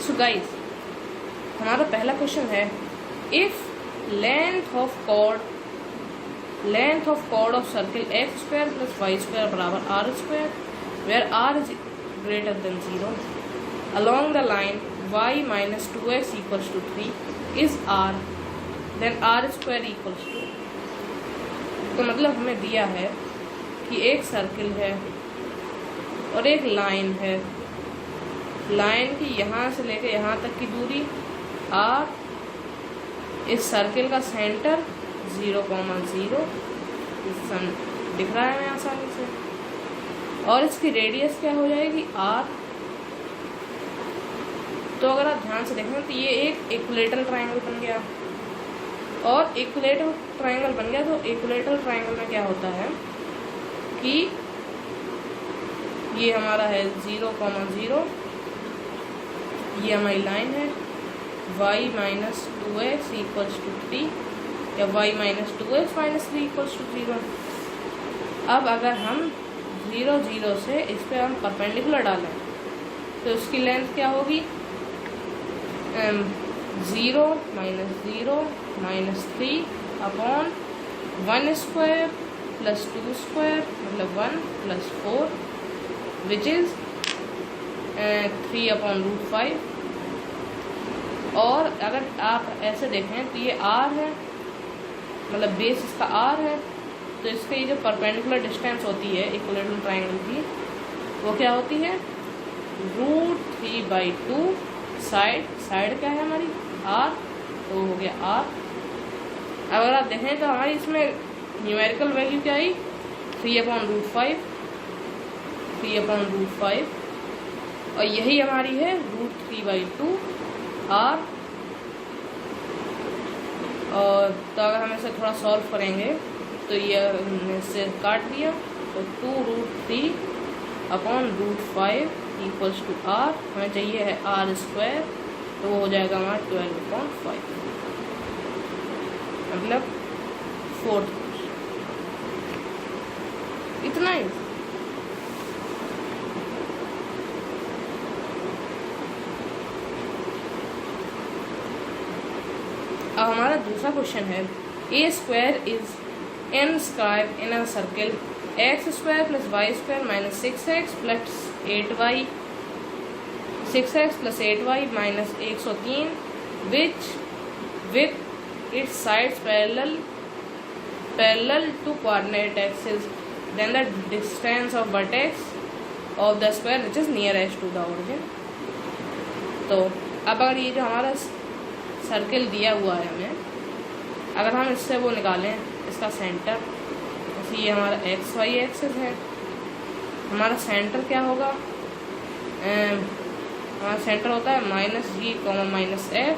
So guys, हमारा पहला question है, if length of chord of circle x square plus y square बराबर r square where r is greater than 0 along the line y minus 2x equals to 3 is r, then r square equals to। तो मतलब हमें दिया है कि एक circle है और एक लाइन है, लाइन की यहाँ से लेकर यहाँ तक की दूरी r, इस सर्किल का सेंटर 0,0 दिख रहा है हमें आसानी से, और इसकी रेडियस क्या हो जाएगी r। तो अगर आप ध्यान से देखें तो ये एक इक्विलेटरल ट्रायंगल बन गया, और इक्विलेटरल ट्रायंगल बन गया तो इक्विलेटरल ट्रायंगल में क्या होता है कि ये हमारा है 0,0, ये हमारी लाइन है, y minus 2x equals to 3 या y minus 2x minus 3 equals to 0। अब अगर हम 0, 0 से इस पर हम परपेंडिकुलर डालें तो इसकी लेंथ क्या होगी, 0 minus 3 upon 1 square plus 2 square मतलब 1 प्लस 4 विच इज 3 अपॉन √5। और अगर आप ऐसे देखें तो ये r है, मतलब बेस इसका r है, तो इसके ये जो परपेंडिकुलर डिस्टेंस होती है इक्विलेटरल ट्रायंगल की वो क्या होती है, √3/2। साइड क्या है हमारी r, तो हो गया r। अगर आप देखें तो हमारी इसमें न्यूमेरिकल वैल्यू क्या आई, 3/√5, और यही हमारी है √3/2 r। और तो अगर हम इसे थोड़ा सॉल्व करेंगे तो ये इससे काट दिया, तो 2√3/√5 इक्वल्स टू r, हमें चाहिए है r स्क्वायर, तो वो हो जाएगा हमारा 12/5 मतलब 4। इतना ही। अब हमारा दूसरा क्वेश्चन है, a square is inscribed in a circle x square plus y square minus 6x plus 8y minus 103 which with its sides parallel to coordinate axis, then the distance of vertex of the square which is nearest to the origin। तो अब अगर ये जो हमारा circle दिया हुआ है हमें, अगर हम इससे वो निकालें इसका सेंटर, जैसे ये हमारा एक्स वाई एक्सिस है, हमारा सेंटर क्या होगा, हमारा सेंटर होता है -g, -f।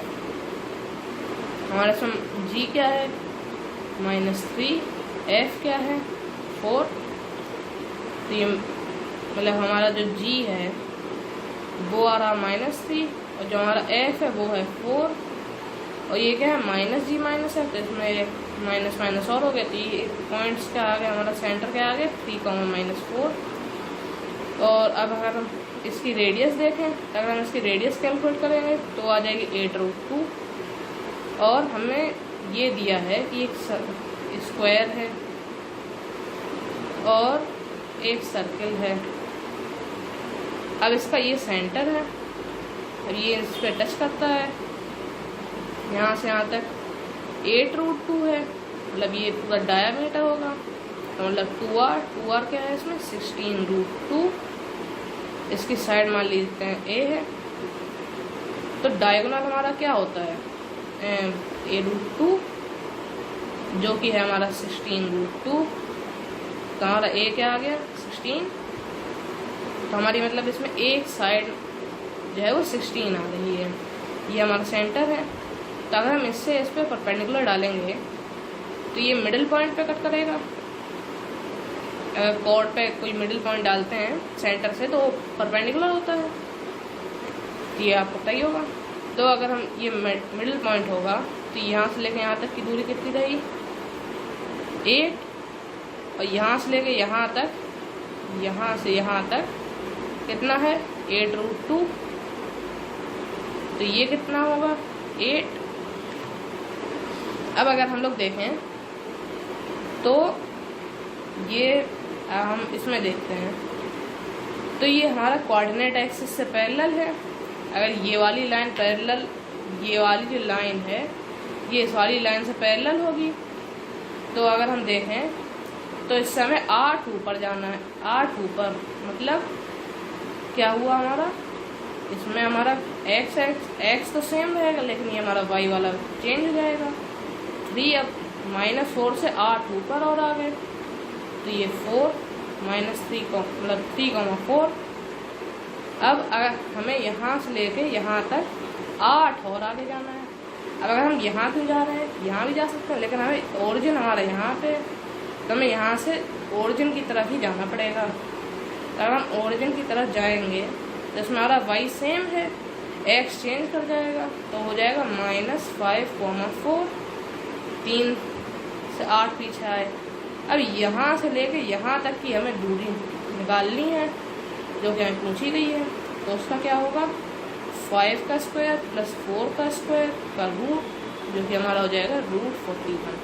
हमारे इसमें g क्या है -3, f क्या है 4। तो ये मतलब हमारा जो g है वो आ रहा -3, और जो हमारा f है वो है 4, और ये क्या है -g -f, तो इसमें माइनस माइनस और हो गया, तो ये पॉइंट्स क्या आ गया, हमारा सेंटर क्या आ गया 3, -4। और अब अगर हम इसकी रेडियस देखें तो अगर हम इसकी रेडियस कैलकुलेट करेंगे तो आ जाएगी 8√2। और हमें ये दिया है कि एक स्क्वायर है और एक सर्किल है। अब इसका ये सेंटर है और ये इस पर टच करता है, यहाँ से यहाँ तक 8√2 है, मतलब ये पूरा डायामीटर होगा, तो मतलब 2r क्या है इसमें 16√2। इसकी साइड मान लेते हैं a है, तो डायगोनल हमारा क्या होता है a√2 जो कि है हमारा 16√2। तो हमारा a क्या आ गया 16, तो हमारी मतलब इसमें एक साइड जो है वो 16 आ रही है। ये हमारा सेंटर है, तो अगर हम इससे इस पर परपेंडिकुलर डालेंगे तो ये मिडिल पॉइंट पे कट करेगा। अगर कॉर्ड पे कोई मिडिल पॉइंट डालते हैं सेंटर से तो परपेंडिकुलर होता है, तो ये आपको पता ही होगा। तो अगर हम ये मिडिल पॉइंट होगा तो यहाँ से लेकर यहाँ तक की दूरी कितनी रहेगी 8, और यहाँ से लेकर यहाँ तक, यहाँ से यहाँ तक कितना है 8√2। तो ये कितना होगा 8। अब अगर हम लोग देखें तो ये हम इसमें देखते हैं तो ये हमारा कोऑर्डिनेट एक्सिस से पैरेलल है। अगर ये वाली लाइन पैरेलल, ये वाली जो लाइन है ये इस वाली लाइन से पैरेलल होगी, तो अगर हम देखें तो इस समय 8 ऊपर जाना है। 8 ऊपर मतलब क्या हुआ हमारा, इसमें हमारा एक्स तो सेम रहेगा लेकिन ये हमारा वाई वाला चेंज हो जाएगा। 3 अब -4 से 8 ऊपर और आ गए, तो ये 4 -3 को मतलब 3,4। अब अगर हमें यहाँ से लेके यहाँ तक 8 और आगे जाना है। अब अगर हम यहाँ क्यों जा रहे हैं, यहाँ भी जा सकते हैं लेकिन हमें ओरिजिन हमारा यहाँ पे, तो हमें यहाँ से ओरिजिन की तरफ ही जाना पड़ेगा। अगर हम ओरिजिन की तरफ जाएंगे तो इसमें हमारा वाई सेम है, एक्स चेंज कर जाएगा तो हो जाएगा -5,4। 3 से 8 पीछे आए। अब यहाँ से लेके यहाँ तक की हमें दूरी निकालनी है जो कि हमें पूछी गई है, तो उसका क्या होगा 5 का स्क्वायर प्लस 4 का स्क्वायर का रूट, जो कि हमारा हो जाएगा √41।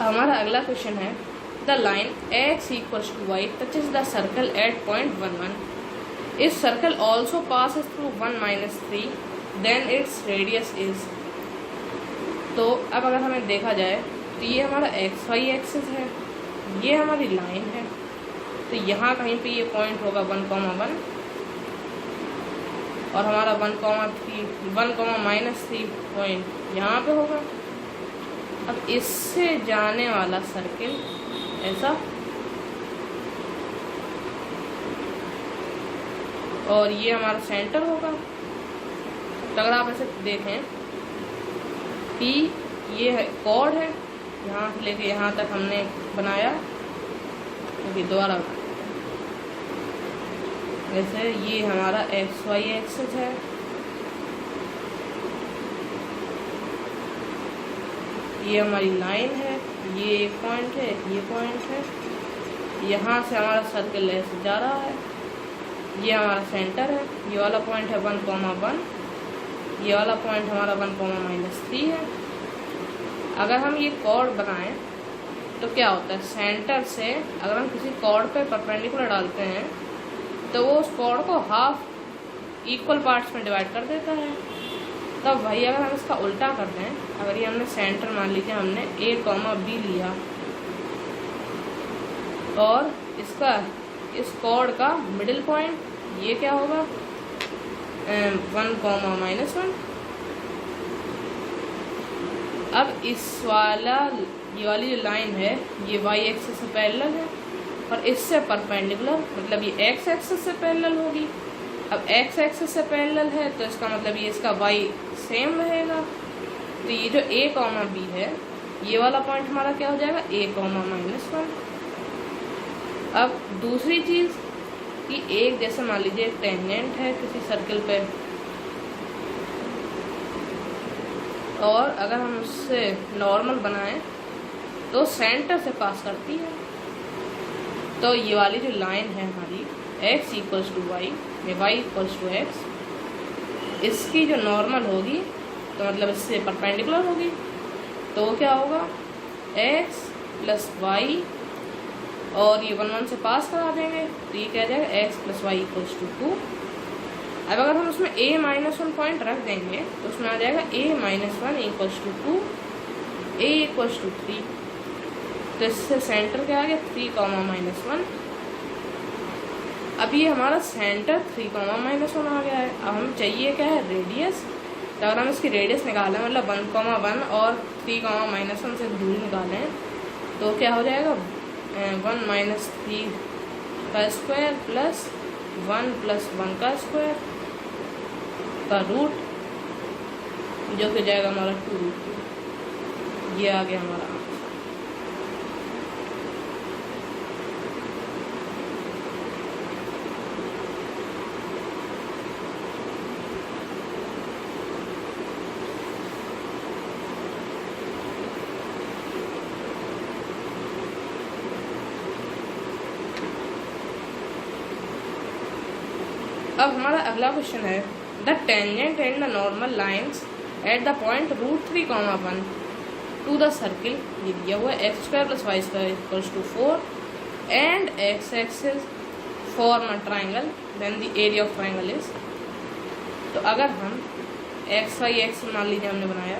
हमारा अगला क्वेश्चन है the line x = y touches the circle at point 1,1। If circle also passes through 1 - 3 then its radius is. तो अब अगर हमें देखा जाए तो ये हमारा xy एक्सिस है, ये हमारी लाइन है, तो यहाँ कहीं पे ये पॉइंट होगा 1,1 और हमारा 1,3 पॉइंट यहाँ पे होगा। अब इससे जाने वाला सर्किल ऐसा, और ये हमारा सेंटर होगा। तो अगर आप ऐसे देखें कि ये है कॉर्ड है, यहाँ से लेके यहाँ तक हमने बनाया, क्योंकि दोबारा जैसे ये हमारा XY एक्सिस है, ये हमारी लाइन है, ये एक पॉइंट है, ये पॉइंट है, यहाँ से हमारा सर्कल ऐसे जा रहा है, ये हमारा सेंटर है, ये वाला पॉइंट है 1,1, ये वाला पॉइंट हमारा 1,-3 है। अगर हम ये कॉर्ड बनाएं तो क्या होता है, सेंटर से अगर हम किसी कॉर्ड पे परपेंडिकुलर डालते हैं तो वो उस कॉर्ड को हाफ इक्वल पार्ट्स में डिवाइड कर देता है। तब वही अगर हम इसका उल्टा कर दें, अगर ये हमने सेंटर मान लीजिए हमने A, B लिया और इसका इस कॉर्ड का मिडिल पॉइंट ये क्या होगा 1,-1। अब इस ये वाली जो लाइन है ये y एक्सिस से पैरेलल है और इससे परपेंडिकुलर, मतलब ये x एक्सिस से पैरेलल होगी। अब x एक्सिस से पैरेलल है तो इसका मतलब ये इसका y सेम रहेगा। तो ये जो A, B है, ये वाला पॉइंट हमारा क्या हो जाएगा A, -1। अब दूसरी चीज़ कि एक जैसे मान लीजिए एक टेंजेंट है किसी सर्कल पे, और अगर हम उससे नॉर्मल बनाएं तो सेंटर से पास करती है। तो ये वाली जो लाइन है हमारी x = y या y = x, इसकी जो नॉर्मल होगी तो मतलब इससे परपेंडिकुलर होगी, तो वो क्या होगा x + y, और ये 1 से पास करा देंगे तो ये क्या जाएगा x + y = 2। अब अगर हम उसमें A-1 पॉइंट रख देंगे तो उसमें आ जाएगा A-1 = 2, A = 3। तो इससे सेंटर क्या आ गया 3, -1। अब ये हमारा सेंटर 3, -1 आ गया है। अब हमें चाहिए क्या है रेडियस। तो अगर हम इसकी रेडियस निकालें मतलब 1, 1 और 3, -1 से दूरी निकालें तो क्या हो जाएगा 1 - 3 का स्क्वायर प्लस 1 + 1 का स्क्वायर। का रूट जो कि जाएगा हमारा 2√2। ये आ गया हमारा आंसर। अब हमारा अगला क्वेश्चन है the tangent and the normal lines at the point √3, 1 to the circle, ये दिया हुआ है x² + y² = 4 and x axis form a triangle then the area of triangle is. तो अगर हम x y एक्सिस मान लीजिए हमने बनाया,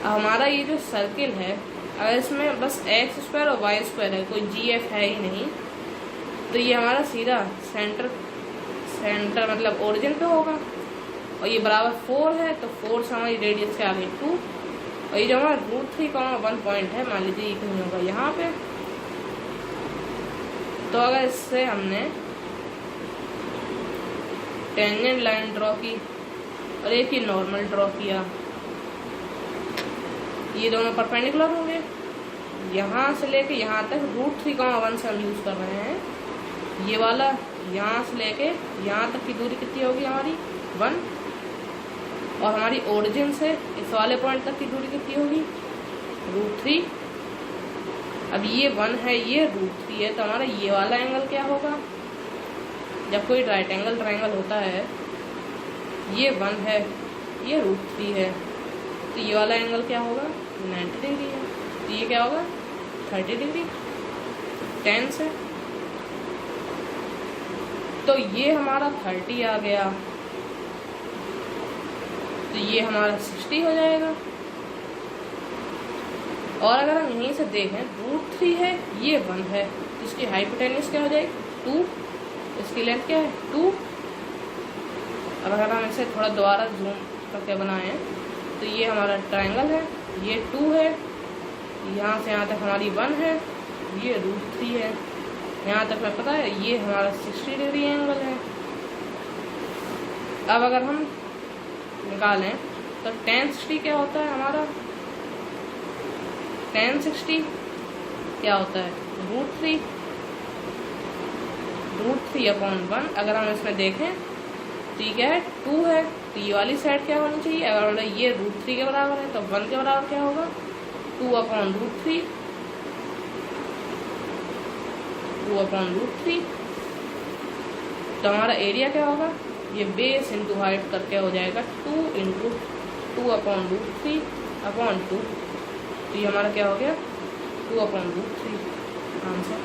हमारा ये जो सर्किल है अगर इसमें बस x² और y² है, कोई GF है ही नहीं, तो ये हमारा सीधा सेंटर मतलब ओरिजिन पे होगा। और ये बराबर 4 है, तो 4 से हमारी रेडियस क्या आ गई 2। और ये जो हमारा √3, 1 पॉइंट है, मान लीजिए ये कहीं होगा यहाँ पे। तो अगर इससे हमने टेंजेंट लाइन ड्रॉ की और एक ही नॉर्मल ड्रॉ किया, ये दोनों परपेंडिकुलर होंगे। यहाँ से लेके यहाँ तक √3, 1 से हम यूज कर रहे हैं। ये वाला यहाँ से लेके यहाँ तक की दूरी कितनी होगी हमारी 1, और हमारी ओरिजिन से इस वाले पॉइंट तक की दूरी कितनी होगी √3। अब ये 1 है, ये √3 है, तो हमारा ये वाला एंगल क्या होगा? जब कोई राइट एंगल ट्रायंगल होता है, ये 1 है, ये √3 है, तो ये वाला एंगल क्या होगा 90 डिग्री है, तो ये क्या होगा 30 डिग्री 10 से। तो ये हमारा 30 आ गया, तो ये हमारा 60 हो जाएगा। और अगर हम यहीं से देखें √3 है, ये 1 है, तो इसकी हाइपोटेन्यूज क्या हो जाएगी 2, इसकी लेंथ क्या है 2। अब अगर हम इसे थोड़ा दोबारा जूम करके बनाएं, तो ये हमारा ट्रायंगल है, ये 2 है, यहाँ से यहाँ तक हमारी 1 है, ये √3 है, यहाँ तक मैं पता है ये हमारा 60 डिग्री एंगल है। अब अगर हम निकालें तो tan 60 क्या होता है हमारा, tan 60 क्या होता है √3 √3/1। अगर हम इसमें देखें तो ये क्या है 2 है, तो ये वाली साइड क्या होनी चाहिए, अगर ये √3 के बराबर है तो 1 के बराबर क्या होगा 2/√3 2/√3। तो हमारा एरिया क्या होगा, ये बेस इंटू हाइट करके हो जाएगा 2 × 2/√3/2। तो ये हमारा क्या हो गया 2/√3 आंसर।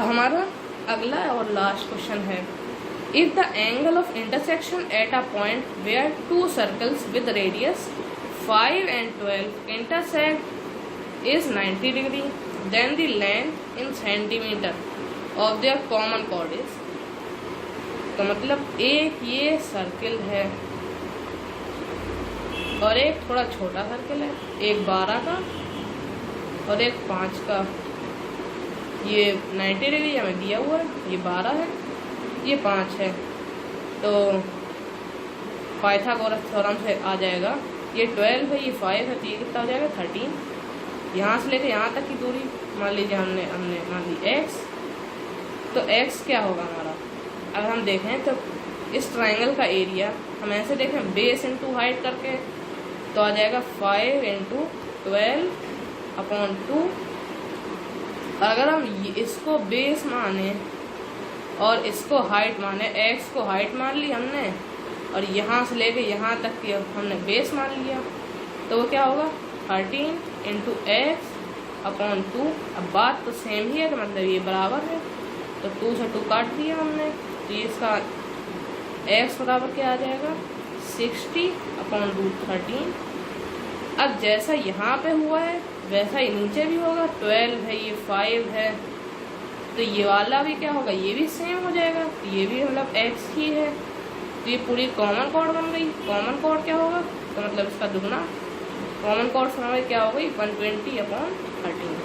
हमारा अगला और लास्ट क्वेश्चन है if the angle of intersection at a point where 2 circles with radius 5 and 12 intersect is 90 degree, then the length in centimeter of their common chord is। तो मतलब एक ये सर्किल है और एक थोड़ा छोटा सर्किल है, एक 12 का और एक 5 का। ये 90 डिग्री हमें दिया हुआ है, ये 12 है, ये 5 है, तो पाइथागोरस थ्योरम से आ जाएगा ये 12 है, ये 5 है, तो ये कितना हो जाएगा 13। यहाँ से लेकर यहाँ तक की दूरी मान लीजिए हमने मान ली x, तो x क्या होगा हमारा, अगर हम देखें तो इस ट्रायंगल का एरिया हम ऐसे देखें बेस इंटू हाइट करके, तो आ जाएगा 5 × 12/2। अगर हम इसको बेस माने और इसको हाइट माने, x को हाइट मान ली हमने और यहाँ से लेके यहाँ तक की हमने बेस मान लिया, तो वो क्या होगा 13 × x/2। अब बात तो सेम ही है, तो मतलब ये बराबर है, तो 2 से 2 काट दिया हमने, तो ये इसका x बराबर क्या आ जाएगा 60/√13। अब जैसा यहाँ पे हुआ है वैसा ही नीचे भी होगा, 12 है, ये 5 है, तो ये वाला भी क्या होगा, ये भी सेम हो जाएगा, तो ये भी मतलब x ही है, तो ये पूरी कॉमन कॉर्ड बन गई। कॉमन कॉर्ड क्या होगा, तो मतलब इसका दुगना कॉमन कॉर्ड समय क्या हो गई 120/13।